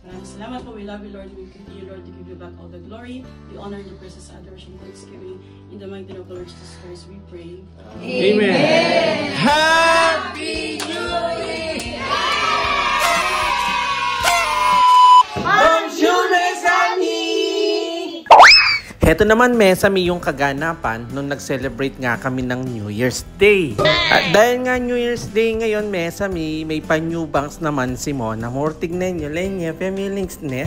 Maraming salamat po. We love you, Lord. We continue, Lord, to give you back all the glory, the honor, the praises, adoration, thanksgiving. In the mighty name of the Lord Jesus Christ, we pray. Amen. Happy New Year! Heto naman, Mesami, yung kaganapan nung nag-celebrate nga kami ng New Year's Day. At dahil nga New Year's Day ngayon, Mesami, may pa-new banks naman si Mona. Mortig na nyo, lenye, feelings net.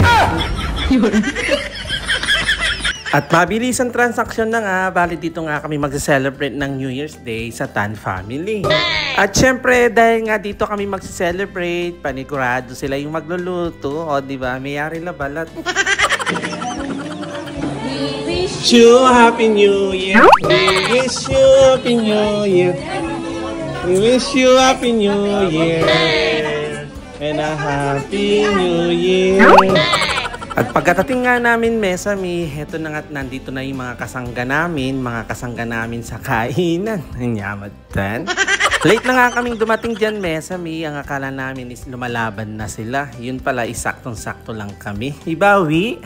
At mabilis ang transaksyon na nga, bali dito nga kami mag-celebrate ng New Year's Day sa Tan family. At syempre, dahil nga dito kami mag-celebrate, panigurado sila yung magluluto. O, diba? Mayari na balat. Wish you Happy New Year. We wish you Happy New Year. We wish you Happy New Year. And a Happy New Year. At pagkatating nga namin, Mesami, heto na nga, nandito na yung mga kasangga namin sa kainan. Nyamatan. Late na nga kaming dumating dyan, Mesami. Ang akala namin is lumalaban na sila. Yun pala, isaktong-sakto lang kami. Ibawi.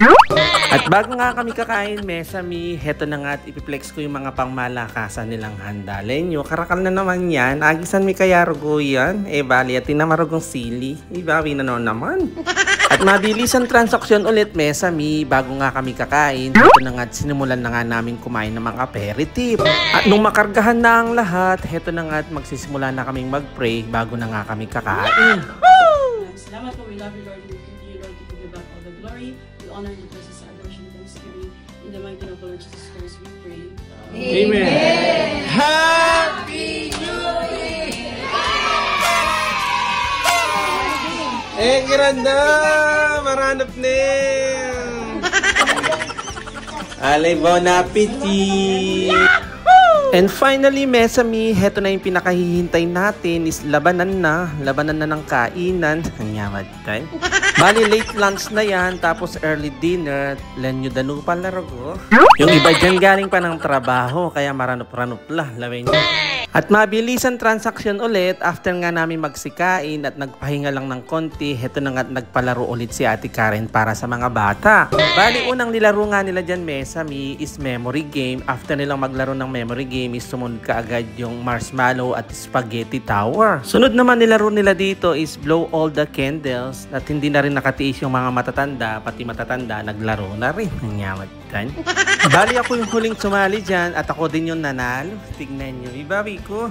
At bago nga kami kakain, Mesami, heto na nga at ipiplex ko yung mga pangmalakasan nilang handa. Lenyo, karakal na naman yan. Agisan mi kaya rugo yan. Bali, at tinamarugong sili. Ibawi na naman. At mabilis ang transaksyon ulit, Mesami, bago nga kami kakain. Heto na nga at sinimulan na nga namin kumain ng mga aperitif. At nung makargahan na ang lahat, heto na nga at magsisimula na kaming mag-pray bago na nga kami kakain. Salamat po. We love you, Lord. We continue, Lord, to give you back all the glory, the honor, the praises, adoration, thanksgiving. In the mighty name of the Lord Jesus Christ, we pray. Amen. Happy New Year! Granda! Maranap na! Alay, bon appetit! And finally, Mesami, heto na yung pinakahihintay natin is labanan na ng kainan. Nyamad tayo. Bali, late lunch na yan, tapos early dinner. Lenyo danu pa laro. Yung iba dyan galing pa ng trabaho, kaya maranop-ranop lah. Lawin nyo. At mabilis ang transaksyon ulit after nga namin magsikain at nagpahinga lang ng konti. Heto na nga nagpalaro ulit si Ate Karen para sa mga bata. Bali, unang nilaro nga nila dyan, Mesami, is memory game. After nilang maglaro ng memory game is sumunod ka agad yung marshmallow at spaghetti tower. Sunod naman nilaro nila dito is blow all the candles at hindi na rin nakatiis yung mga matatanda, pati matatanda naglaro na rin. Nangyamatan. Bali, ako yung huling sumali dyan at ako din yung nanalo. Tignan nyo, ibawi ko.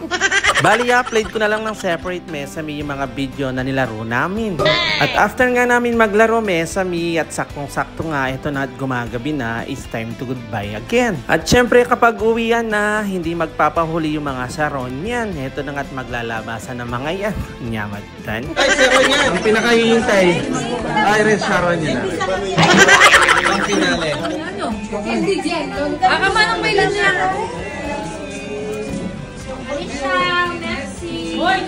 Bali, upload ko na lang ng separate, Mesami, yung mga video na nilaro namin. At after nga namin maglaro, Mesami, at saktong-sakto nga, ito na at gumagabi na, it's time to goodbye again. At syempre, kapag uwian na, hindi magpapahuli yung mga saron yan. Ito na nga at maglalabasan ng mga yan. Nyamatan. Ay, saron yan! Ang pinakahihintay. Ay, rin saron yan. Ang pinali. Hindi dyan. Baka manang may lanyan. Alicia, merci. Hoy,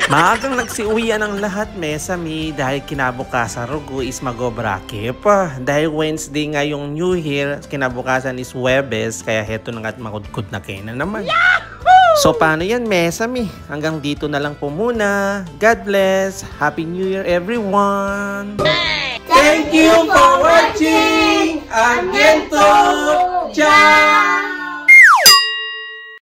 maagang nagsiuwian ang lahat, Mesami, dahil kinabukasan rugo is magobrake pa. Dahil Wednesday nga yung New Year, kinabukasan is Webes, kaya heto na nga't makudkod na kayo na naman. Yahoo! So paano yan, Mesami? Hanggang dito na lang po muna. God bless. Happy New Year, everyone! Thank you for watching! Again to Ciao!